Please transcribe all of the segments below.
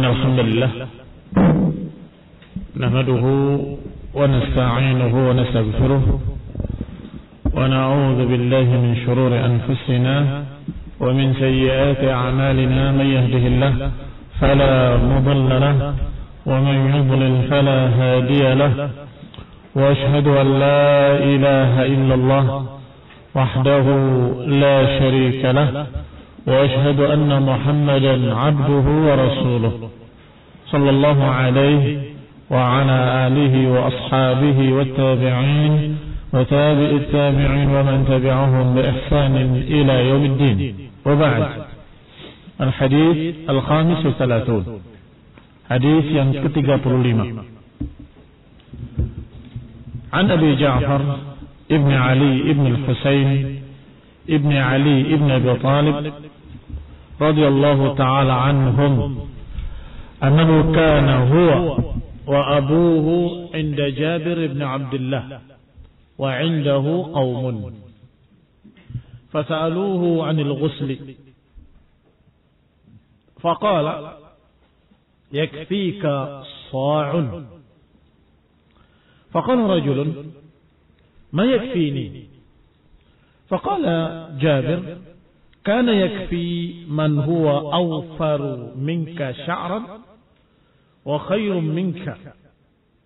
الحمد لله نحمده ونستعينه ونستغفره ونعوذ بالله من شرور أنفسنا ومن سيئات أعمالنا. من يهده الله فلا مضل له ومن يضلل فلا هادي له، وأشهد أن لا إله إلا الله وحده لا شريك له، وأشهد أن محمدا عبده ورسوله صلى الله عليه وعلى آله وأصحابه والتابعين وتابع التابعين ومن تبعهم بإحسان إلى يوم الدين. وبعد، الحديث الخامس والثلاثون، حديث yang ke-35 عن أبي جعفر ابن علي ابن الحسين ابن علي ابن أبي طالب رضي الله تعالى عنهم أنه كان هو وأبوه عند جابر بن عبد الله وعنده قوم فسألوه عن الغسل فقال يكفيك صاع. فقال رجل ما يكفيني؟ فقال جابر كان يكفي من هو أوفر منك شعرا وخير منك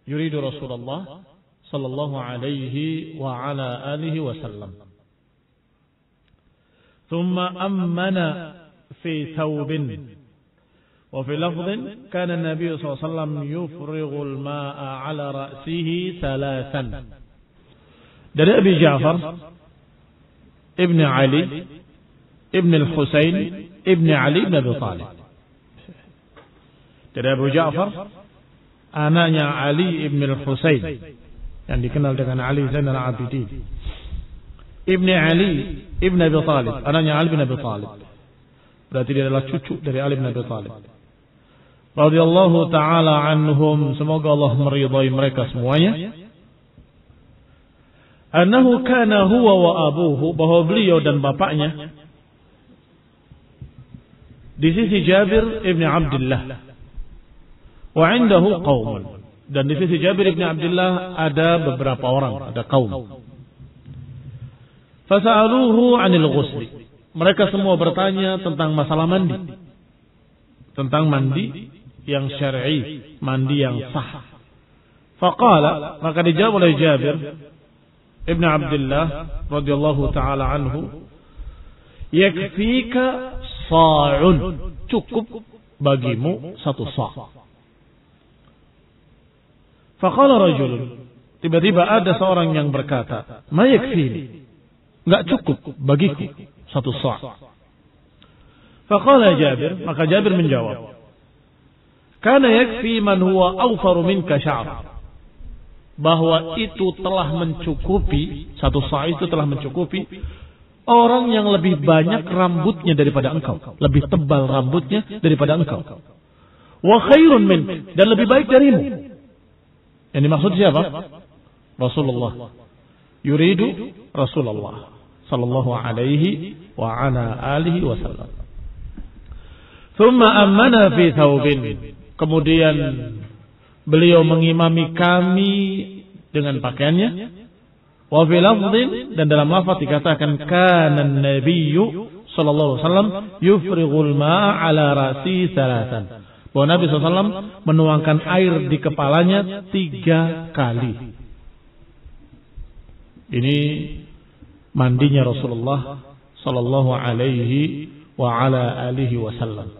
يريد رسول الله صلى الله عليه وعلى آله وسلم. ثم أمن في ثوب، وفي لفظ كان النبي صلى الله عليه وسلم يفرغ الماء على رأسه ثلاثا. dari Abi Ja'far Ibn Ali Ibn al-Husain Ibn Ali Ibn Abi Talib. Dari Abu Ja'far, anaknya Ali Ibn al-Husain yang dikenal dengan Ali Zain al-Abidin, Ibn Ali Ibn Abi Talib, anaknya Ali bin Abi Talib. Berarti dia adalah cucu dari Ali bin Abi Talib radhiyallahu ta'ala anhum, semoga Allah meridai mereka semuanya. Annahu kana huwa wa abuhu, bahwa beliau dan bapaknya di sisi Jabir ibn Abdullah, wa indahu qaumun, dan di sisi Jabir ibn Abdullah ada beberapa orang, ada kaum. Fasa'aluhu 'anil ghusli, mereka semua bertanya tentang masalah mandi, tentang mandi yang syar'i, mandi yang sah. Faqala, maka dijawab oleh Jabir Ibn Abdullah radhiyallahu ta'ala anhu, yakfika sa'un, cukup bagimu satu sa'. Faqala rajul, tiba-tiba ada seorang yang berkata, ma yakfini, enggak cukup bagiku satu sa'. Faqala Jabir, maka Jabir menjawab, kana yakfi man huwa awfaru minka sya'ra, bahwa itu telah mencukupi, satu sa' itu telah mencukupi orang yang lebih banyak rambutnya daripada engkau, lebih tebal rambutnya daripada engkau. Wa khairun min, dan lebih baik darimu. Yang dimaksud siapa? Rasulullah. Yuridu Rasulullah sallallahu alaihi wa ala alihi wasallam. Thumma ammana fi thawbin, kemudian beliau mengimami kami dengan pakaiannya. Wa fi lafdhin, dan dalam lafaz dikatakan kana an-nabiyyu sallallahu alaihi wasallam yufrighul ma'a ala ra'si thalathan, bahwa Nabi SAW menuangkan air di kepalanya 3 kali. Ini mandinya Rasulullah sallallahu alaihi wa ala alihi wasallam.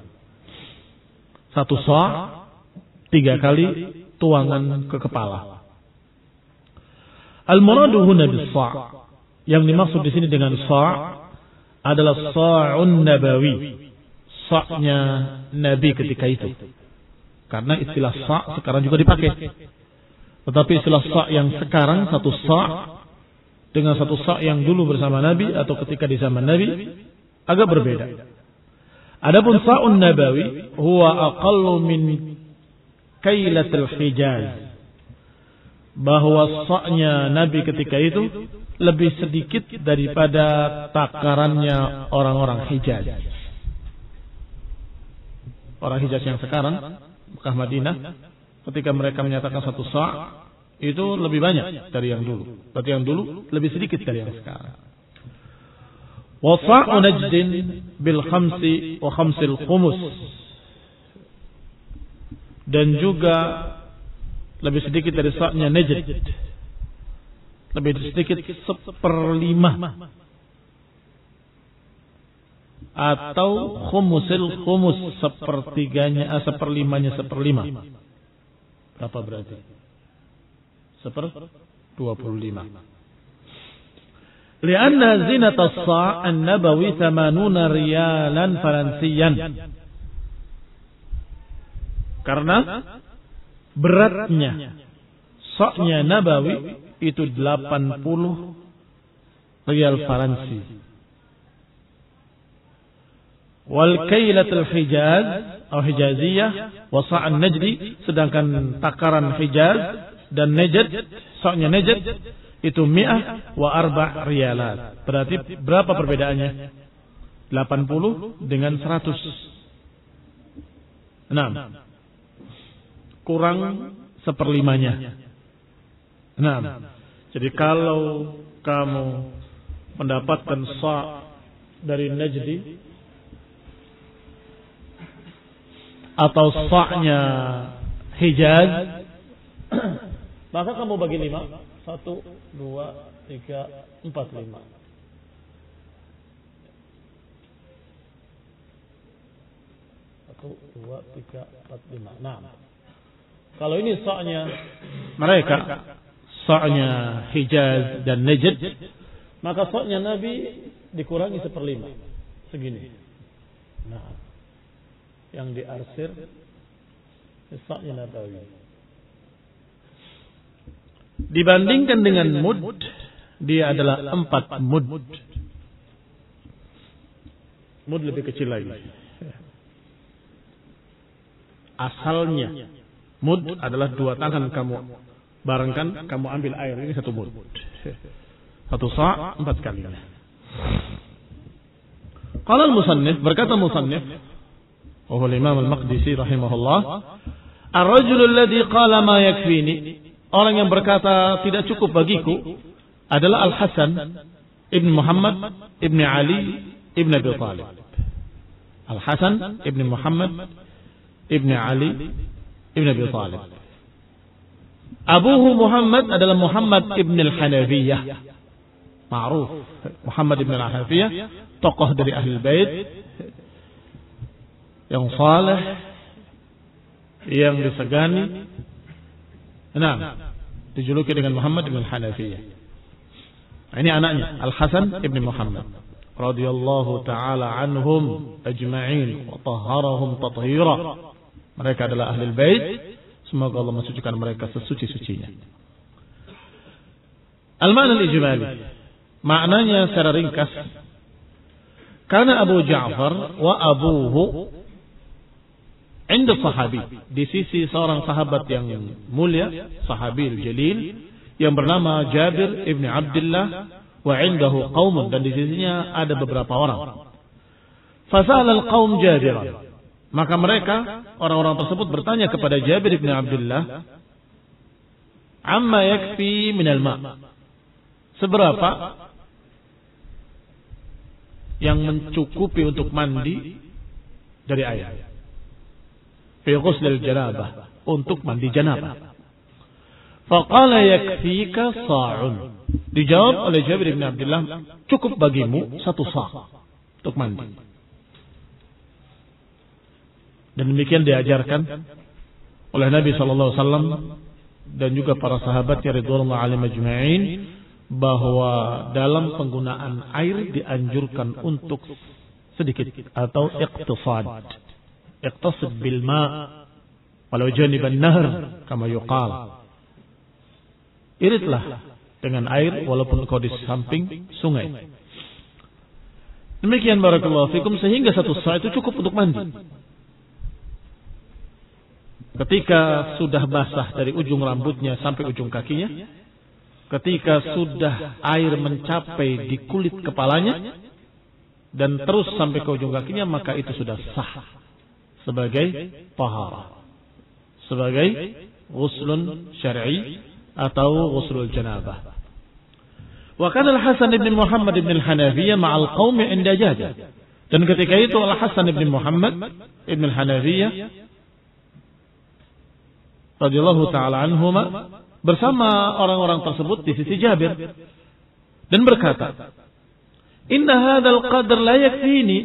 Satu sa', 3 kali tuangan ke kepala. Al-muradu huna bis-sa', yang dimaksud di sini dengan sa' adalah sa'un nabawi, sa'-nya Nabi ketika itu. Karena istilah sa' sekarang juga dipakai. Tetapi istilah sa' yang sekarang, satu sa' dengan satu sa' yang dulu bersama Nabi atau ketika di zaman Nabi agak berbeda. Adapun sa'un nabawi huwa aqallu min kailatul Hijaz, bahwa sa'-nya Nabi ketika itu lebih sedikit daripada takarannya orang-orang Hijaz. Orang Hijaz yang sekarang Mekah Madinah, ketika mereka menyatakan 1 sa' itu lebih banyak dari yang dulu. Berarti yang dulu lebih sedikit dari yang sekarang. Wa sa'u Najdin bil khamsi wa khamsil khumus. Dan juga lebih sedikit dari sa'nya Najd. Lebih sedikit 1/5. Atau khumusil khumus, 1/3-nya, 1/5-nya 1/5. Berapa berarti? 1/25. Lianna zinat as-sa' an-nabawi 80 riyalan faransiyan. Karena beratnya sa' nabawi itu 80 rial Faransi. Wal kailatul Hijaz atau Hijaziyah wa sa'an Najdi, sedangkan takaran Hijaz dan Najd, sa'nya Najd itu 100 wa 4 rialat. Berarti berapa perbedaannya? 80 dengan 100. 6. Kurang 1/5-nya. 6. Jadi kalau kamu mendapatkan sa' dari Najdi atau sa'nya Hijaz, maka kamu bagi 5. 1, 2, 3, 4, 5. 1, 2, 3, 4, 5. Nah, kalau ini sa'nya mereka, sa'nya Hijaz dan Najd, maka sa'nya Nabi dikurangi 1/5. Segini. Nah, yang diarsir sa'nya Nabawi. Dibandingkan dengan mud, dia adalah 4 mud. Mud lebih kecil lagi. Asalnya mud adalah 2 tangan kamu barengkan, kamu ambil air, ini 1 mud. 1 sa' 4 kali. Qala al-musannif, berkata musannif, wa huwa al-Imam al-Maqdisi rahimahullah, ar-rajulu alladhi qala ma yakfini, orang yang berkata tidak cukup bagiku adalah Al-Hasan ibn Muhammad ibn Ali ibn Abi Talib. Al-Hasan ibn Muhammad ibn Ali ibn Abi Talib. Abuhu Muhammad adalah Muhammad ibn al-Hanafiyah. Ma'ruf. Muhammad ibn al-Hanafiyah, tokoh dari Ahlul Bait yang saleh, yang disegani. Nah, dijuluki dengan Muhammad ibn al-Hanafiyah. Ini anaknya Al-Hasan ibn Muhammad radhiyallahu taala anhum ajma'in wa tahharahum tathira. Mereka adalah Ahlul Bait, semoga Allah mensucikan mereka sesuci-sucinya. Al-ma'na al-ijmali, maknanya secara ringkas, karena Abu Ja'far wa abuhu inda sahabi, di sisi seorang sahabat yang mulia, sahabil jalil yang bernama Jabir ibn Abdullah, wa indahu qaumun, dan di sisinya ada beberapa orang. Fasal al-qaum Jabir, maka mereka, orang-orang tersebut bertanya kepada Jabir ibn Abdullah, amma yakfi minal ma', seberapa yang mencukupi untuk mandi dari air, fi ghuslil janabah, untuk mandi janabah. Faqala yakfika sa'un, dijawab oleh Jabir bin Abdullah, cukup bagimu 1 sa' untuk mandi. Dan demikian diajarkan oleh Nabi SAW dan juga para sahabatnya ridwanullah alaihim ajma'in, bahwa dalam penggunaan air dianjurkan untuk sedikit atau iqtisad. Iqtasid bil ma' walau janiban nahr kama yuqal. Iritlah dengan air walaupun kau di samping sungai. Demikian barakallahu fikum, sehingga 1 sa' itu cukup untuk mandi. Ketika sudah basah dari ujung rambutnya sampai ujung kakinya, ketika sudah air mencapai di kulit kepalanya dan terus sampai ke ujung kakinya, maka itu sudah sah sebagai taharah. sebagai ghuslun syar'i atau ghuslul janabah. Wa kana Al-Hasan bin Muhammad bin Al-Hanafiyah ma'al qaumi 'inda Jabir. Dan ketika itu Al-Hasan bin Muhammad bin Al-Hanafiyah radhiyallahu taala anhuma bersama orang-orang tersebut di sisi Jabir dan berkata, "Inna hadzal qadr la yakfini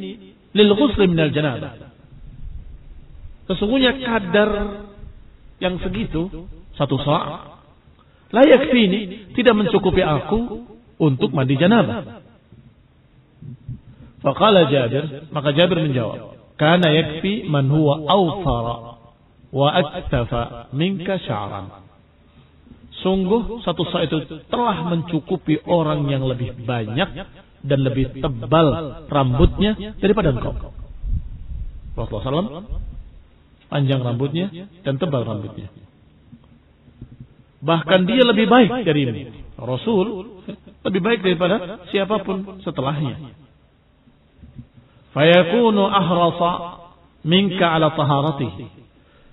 lil ghusl min al-janabah." Sesungguhnya kadar yang segitu, 1 sa', la yakfini, tidak mencukupi aku untuk mandi janabah. Faqala Jabir, maka Jabir menjawab, "Kana yakfi man huwa awfara wa aktafa minka sya'ran." Sungguh 1 sa' itu telah mencukupi orang yang lebih banyak dan lebih tebal rambutnya daripada engkau. Rasulullah SAW panjang rambutnya dan tebal rambutnya. Bahkan dia lebih baik darimu. Rasul lebih baik daripada siapapun setelahnya. Fayakunu ahrasa minka ala taharatihi.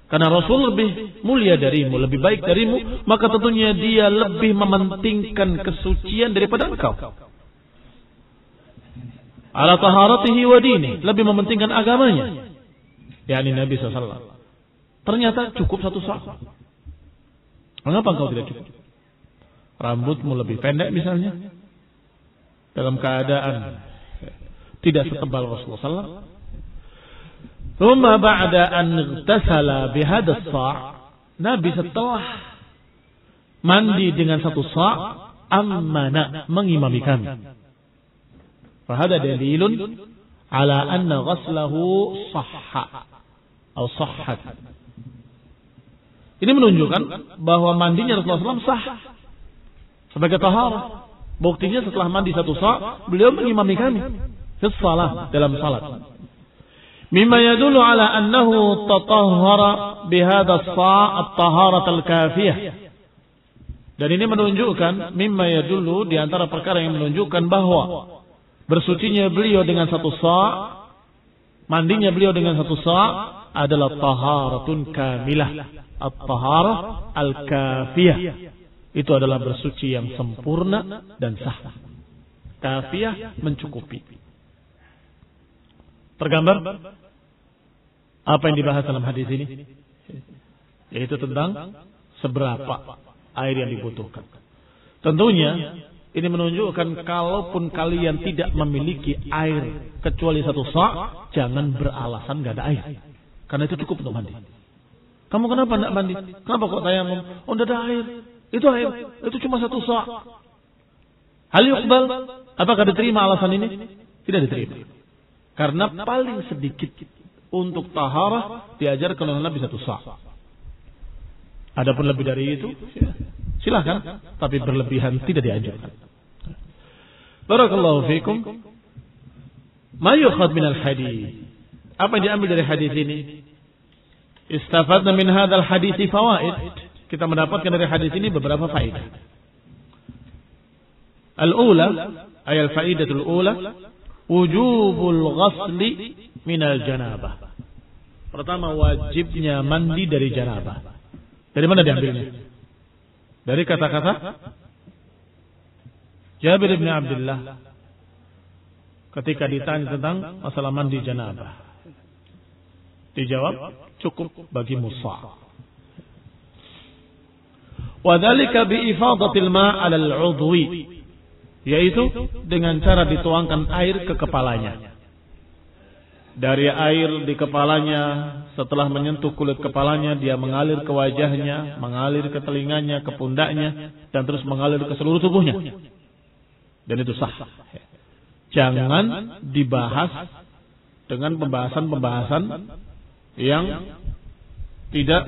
Karena Rasul lebih mulia darimu, lebih baik darimu, maka tentunya dia lebih mementingkan kesucian daripada engkau. Ala taharatihi wa dini, lebih mementingkan agamanya. yakni Nabi SAW. Ternyata cukup 1 sa'. Mengapa engkau tidak cukup? Rambutmu lebih pendek misalnya, dalam keadaan tidak setebal Rasulullah SAW. Thumma ba'da an ightasala bihadha as-sa', Nabi setelah mandi dengan 1 sa', ammana, mengimami kami. Fahada dalilun ala anna ghaslahu sahha atau sahhat. Ini menunjukkan bahwa mandinya Rasulullah SAW sah sebagai taharah. Buktinya setelah mandi 1 sa', beliau mengimami kami fi shalah, dalam salat. Mimma yadullu ala annahu tatahhara bihadha as-sa' at-taharat al-kafiyah. Dan ini menunjukkan, mimma yadullu, di antara perkara yang menunjukkan bahwa bersucinya beliau dengan 1 sa', mandinya beliau dengan 1 sa' adalah taharatun kamilah, at-taharah al-kafiyah. Itu adalah bersuci yang sempurna dan sah. Kafiyah, mencukupi. Tergambar apa yang dibahas dalam hadis ini? Yaitu tentang seberapa air yang dibutuhkan. Tentunya ini menunjukkan kalaupun kalian tidak memiliki air kecuali 1 sa', jangan beralasan gak ada air. Karena itu cukup untuk mandi. Kamu kenapa tidak mandi? Kenapa kok tayamum? Oh, tidak ada air. Itu air. Itu cuma 1 sa'. Hal yuqbal? Apakah diterima alasan ini? Tidak diterima. Karena paling sedikit untuk taharah diajarkan oleh Nabi 1 sa'. Adapun lebih dari itu, silakan, tapi berlebihan tidak dianjurkan. Barakallahu fikum. Ma yukhad min al-hadis. Apa yang diambil dari hadis ini? Istafadna min hadzal hadis fawaid. Kita mendapatkan dari hadis ini beberapa faedah. Al-ula, ay al-faidatul ula, wujubul ghasli minal janabah. Pertama, wajibnya mandi dari janabah. Dari mana diambilnya? Dari kata-kata Jabir bin Abdullah ketika ditanya tentang masalah mandi janabah. Dijawab, cukup bagi musa'. Wa dzalika bi ifadatil ma' 'ala al-'udwi, yaitu dengan cara dituangkan air ke kepalanya. Dari air di kepalanya, setelah menyentuh kulit kepalanya, dia mengalir ke wajahnya, mengalir ke telinganya, ke pundaknya, dan terus mengalir ke seluruh tubuhnya. Dan itu sah. Jangan dibahas dengan pembahasan-pembahasan yang tidak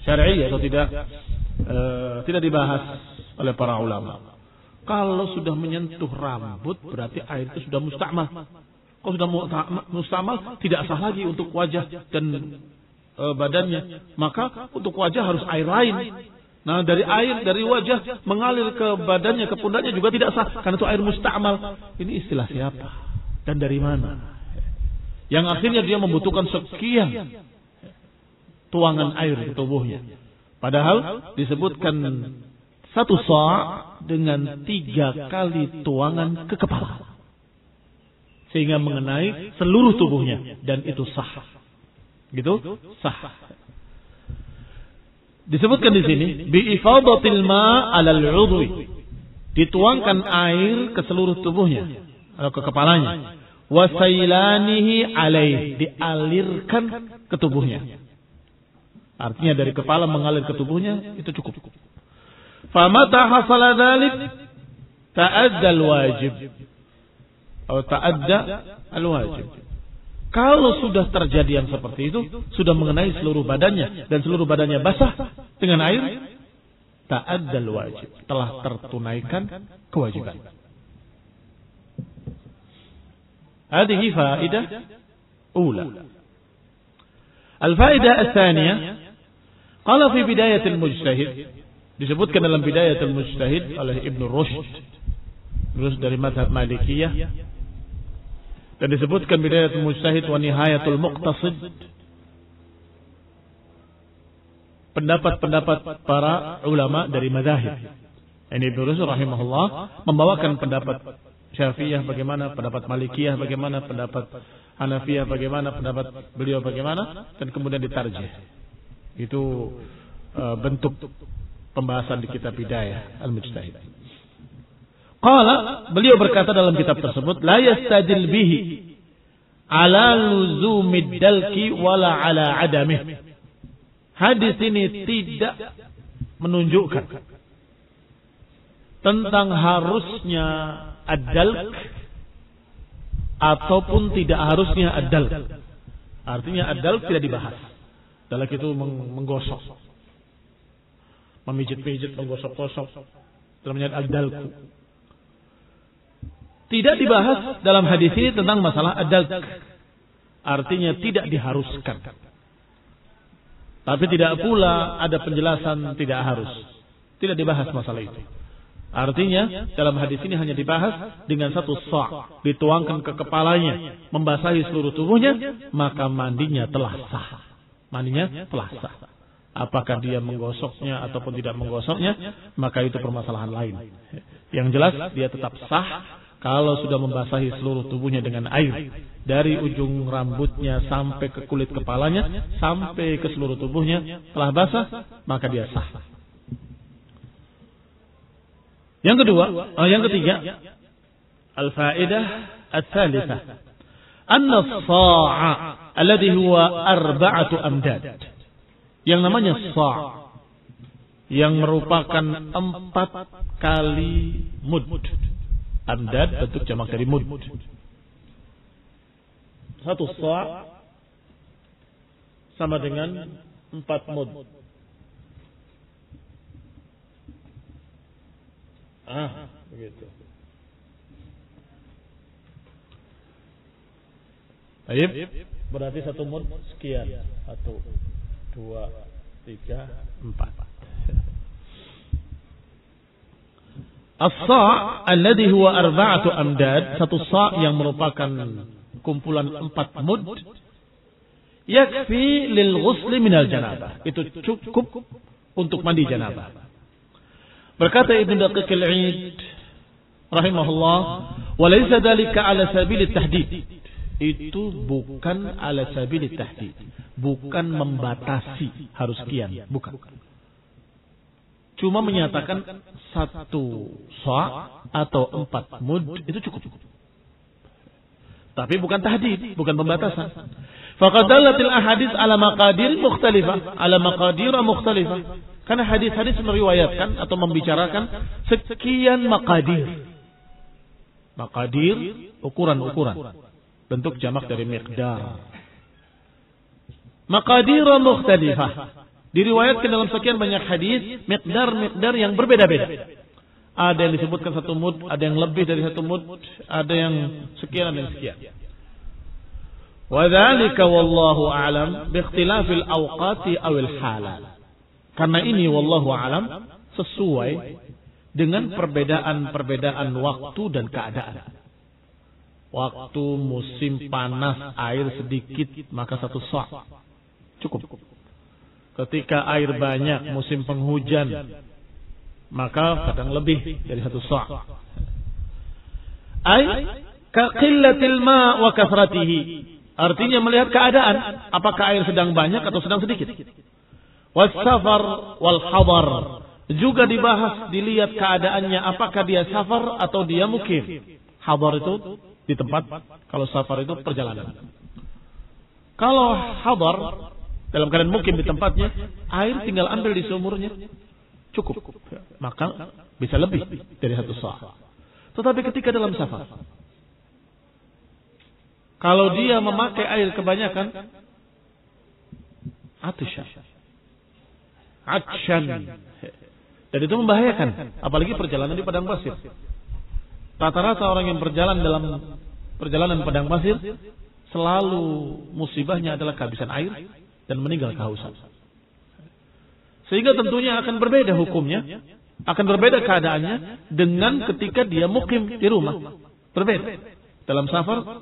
syar'i atau tidak dibahas oleh para ulama. Kalau sudah menyentuh rambut, berarti air itu sudah musta'mal. Kalau sudah musta'mal, tidak sah lagi untuk wajah dan badannya. Maka untuk wajah harus air lain. Nah, dari air, dari wajah mengalir ke badannya, ke pundaknya juga tidak sah. Karena itu air musta'mal. Ini istilah siapa? Dan dari mana? Yang akhirnya dia membutuhkan sekian tuangan air ke tubuhnya. Padahal disebutkan 1 sa' dengan 3 kali tuangan ke kepala. Sehingga mengenai seluruh tubuhnya. Dan itu sah. Gitu? Sah. Disebutkan di sini. Bi'ifadatil ma' alal udwi. Dituangkan air ke seluruh tubuhnya. Atau ke kepalanya. Wasailanihi alaih. Dialirkan ke tubuhnya. Artinya dari kepala mengalir ke tubuhnya. Itu cukup. Famata hasala dzalik ta'adda al-wajib. Atau ta'adda al-wajib. Kalau sudah terjadi yang seperti itu, sudah mengenai seluruh badannya dan seluruh badannya basah dengan air, ta'adda al-wajib, telah tertunaikan kewajiban. Hadhihi faidah ula. Al-faidah ats-tsaniyah, qala fi bidayatil mujtahid, disebutkan dalam bidayatul mujtahid oleh Ibnu Rushd, dari mazhab Malikiyah, dan disebutkan bidayatul mujtahid wa nihayatul muqtasid, pendapat-pendapat para ulama dari mazhab. Ini Ibnu Rushd rahimahullah membawakan pendapat Syafi'iyah bagaimana, pendapat Malikiyah bagaimana, pendapat Hanafiyah bagaimana, pendapat beliau bagaimana, dan kemudian ditarjih. Itu bentuk pembahasan di kitab Bidayah Al-Mujtahid. Qala, beliau berkata dalam kitab tersebut, la yastadil bihi ala luzumid dalki wala ala adamih. Hadis ini tidak menunjukkan tentang harusnya ad-dalk ataupun tidak harusnya ad-dalk. Artinya ad-dalk tidak dibahas. Dalk itu menggosok, memijit-mijit, menggosok-gosok. Namanya ad-dalku. Tidak dibahas dalam hadis ini tentang masalah ad-dalk. Artinya tidak diharuskan. Tapi tidak pula ada penjelasan tidak harus. Tidak dibahas masalah itu. Artinya dalam hadis ini hanya dibahas dengan 1 sa', dituangkan ke kepalanya, membasahi seluruh tubuhnya, maka mandinya telah sah. Mandinya telah sah. Apakah dia menggosoknya ataupun tidak menggosoknya, maka itu permasalahan lain. Yang jelas dia tetap sah kalau sudah membasahi seluruh tubuhnya dengan air. Dari ujung rambutnya sampai ke kulit kepalanya, sampai ke seluruh tubuhnya telah basah, maka dia sah. Yang ketiga, al-faidah ats-tsalitsah. Anna as-sa'a alladhi huwa 4 amdad. Yang namanya sa' yang merupakan 4 kali mud. Amdad bentuk jamak dari mud. 1 sa' sama dengan 4 mud. Begitu. Baik, berarti 1 mud sekian. 1, 2, 3, 4. As-sa' alladhi huwa 4 amdad, 1 sa' yang merupakan kumpulan 4 mud, yakfi lil ghusli minal janabah. Itu cukup untuk mandi janabah. Berkata Ibnu Daqiq al-Id rahimahullah, wa laysa dzalika ala sabil at-tahdid. Itu bukan ala sabil at-tahdid, bukan membatasi harus sekian, bukan. Cuma menyatakan 1 sa' atau 4 mud itu cukup. Tapi bukan tahdid, bukan pembatasan. Faqad dallatil ahadits ala maqadir mukhtalifah, ala maqadir mukhtalifah. Karena hadis-hadis meriwayatkan atau membicarakan sekian maqadir. Maqadir, ukuran-ukuran. Bentuk jamak dari miqdar. Maqadir mukhtalifah. Diriwayatkan dalam sekian banyak hadis miqdar-miqdar yang berbeda-beda. Ada yang disebutkan 1 mud, ada yang lebih dari 1 mud, ada yang sekian, ada yang sekian. Wa dzalika wallahu a'lam bi ikhtilafil awqati awil halal. Karena ini wallahu a'lam sesuai dengan perbedaan-perbedaan waktu dan keadaan. Waktu musim panas air sedikit maka 1 sa' cukup. Ketika air banyak, musim penghujan, maka kadang lebih dari 1 sa'. Ai ka qillatil ma' wa kathratihi. Artinya melihat keadaan, apakah air sedang banyak atau sedang sedikit. Was safar wal hadar. Juga dibahas, dilihat keadaannya, apakah dia safar atau dia mukim. Hadar itu di tempat, kalau safar itu perjalanan. Kalau hadar dalam keadaan mukim di tempatnya, air tinggal ambil di sumurnya, cukup. Maka bisa lebih dari 1 sa'. Tetapi ketika dalam safar, kalau dia memakai air kebanyakan, atsyan, dan itu membahayakan, apalagi perjalanan di padang pasir. Rata-rata orang yang berjalan dalam perjalanan padang pasir, selalu musibahnya adalah kehabisan air dan meninggal kehausan. Sehingga tentunya akan berbeda hukumnya, akan berbeda keadaannya dengan ketika dia mukim di rumah. Berbeda. Dalam safar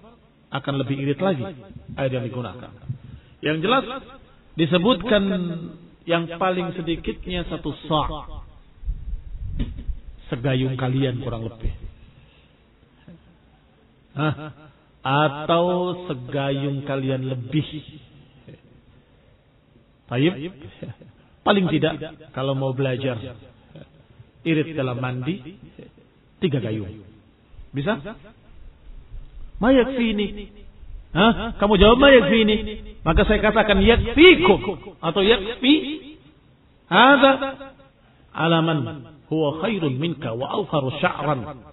akan lebih irit lagi air yang digunakan. Yang jelas disebutkan yang paling sedikitnya 1 sa'. Segayung kalian kurang lebih. Atau segayung kalian lebih. Baik. Paling tidak kalau mau belajar irit dalam mandi 3 gayung. Bisa? Ma yakfini. Kamu jawab ma yakfini. Maka saya katakan yakfikum atau yakfi hadza alaman huwa khairun minka wa awfaru sya'ran.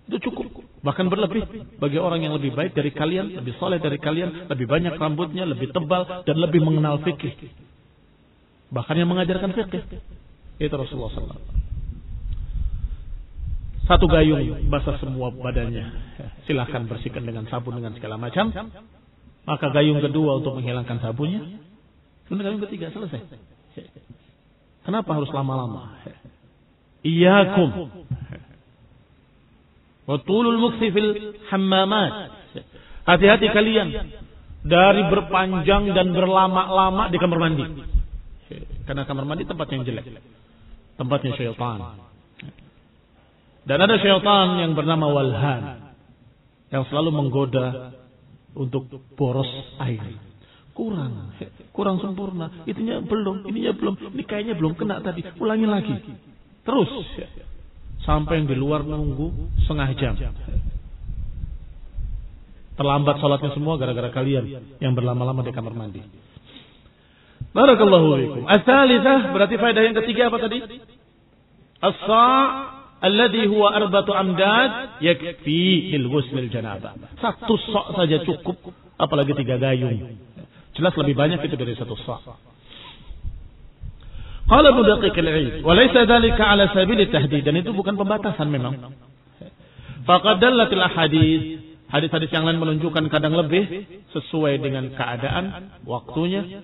Itu cukup. Bahkan berlebih bagi orang yang lebih baik dari kalian, lebih soleh dari kalian, lebih banyak rambutnya, lebih tebal, dan lebih mengenal fikih. Bahkan yang mengajarkan fikih. Itu Rasulullah SAW. 1 gayung basah semua badannya. Silahkan bersihkan dengan sabun dengan segala macam. Maka gayung kedua untuk menghilangkan sabunnya. Kemudian gayung ketiga selesai. Kenapa harus lama-lama? Iyyakum wa tulul muksi fil hammamat. Hati-hati kalian dari berpanjang dan berlama-lama di kamar mandi. Karena kamar mandi tempat yang jelek. Tempatnya syaitan. Dan ada syaitan yang bernama Walhan, yang selalu menggoda untuk boros air. Kurang sempurna. Ininya belum, ini kayaknya belum kena tadi. Ulangi lagi. Terus. Sampai yang di luar nunggu setengah jam. Terlambat sholatnya semua gara-gara kalian yang berlama-lama di kamar mandi. Barakallahu fiikum. As-salisah, berarti faedah yang ketiga apa tadi? As-sa' alladhi huwa 4 amdad yakfi lil ghusl janabah. 1 sa' saja cukup, apalagi 3 gayung. Jelas lebih banyak itu dari 1 sa'. Qala mudaqiq al-'ilm wa laysa dhalika 'ala sabil at-tahdid, dan itu bukan pembatasan memang. Faqad dallatil ahadits, hadis-hadis yang lain menunjukkan kadang lebih sesuai dengan keadaan, waktunya,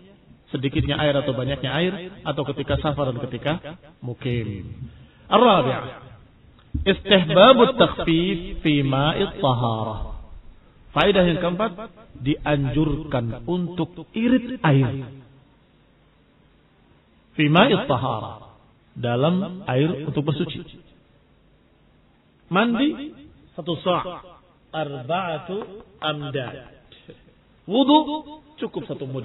sedikitnya air atau banyaknya air, atau ketika safar dan ketika mukim. Ar-rabi', istihbabut takhfif fi ma'it taharah. Faedah yang keempat, dianjurkan untuk irit air fi ma'it taharah, dalam air untuk bersuci. Mandi 1 sa', 4 amdad. Wudu cukup 1 mud.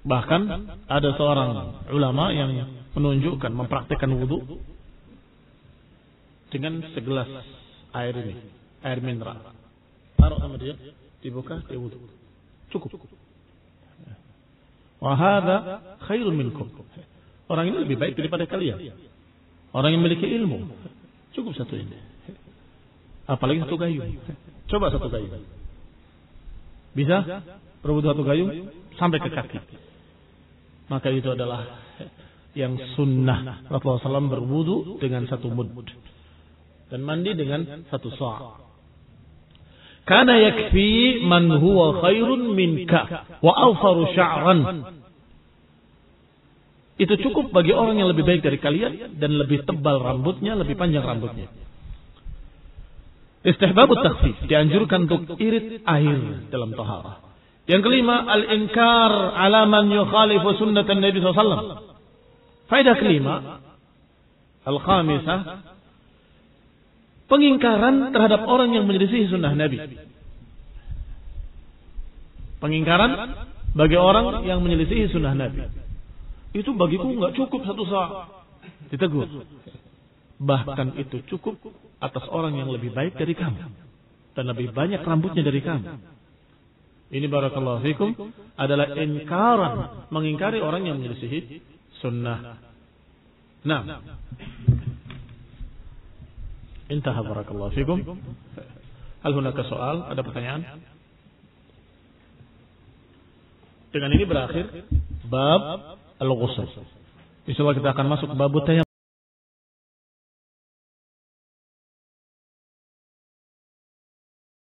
Bahkan ada seorang ulama yang menunjukkan, mempraktikkan wudu dengan segelas air ini, air mineral. Taruh sama dia, dibuka, dia wudu. Cukup. Wa hadza khairun minkum. Orang ini lebih baik daripada kalian. Orang yang memiliki ilmu. Cukup 1 ini. Apalagi 1 gayung. Coba 1 gayung. Bisa berwudu 1 gayung sampai ke kaki. Maka itu adalah yang sunnah. Rasulullah SAW berwudu dengan 1 mud dan mandi dengan 1 sa'. Kana yakfi man huwa khairun minka wa awfaru sya'ran. Itu cukup bagi orang yang lebih baik dari kalian dan lebih tebal rambutnya, lebih panjang rambutnya. Istihbabut takhfif, dianjurkan untuk irit air dalam taharah. Yang kelima, al-inkar ala man yukhalifu sunnatan Nabi SAW. Faedah kelima, al-khamisah, pengingkaran terhadap orang yang menyelisih sunnah Nabi. Pengingkaran bagi orang yang menyelisih sunnah Nabi. Itu bagiku nggak cukup satu sah. Ditegur. Bahkan itu cukup atas orang yang lebih baik dari kamu dan lebih banyak rambutnya dari kamu. Ini barakallahu fikum adalah ingkaran, mengingkari orang yang menyelisihi sunnah. Nah, intaha barakallahu fikum. Hal hunaka soal? Ada pertanyaan? Dengan ini berakhir bab al-ghusl. Insyaallah kita akan masuk bab tayammum.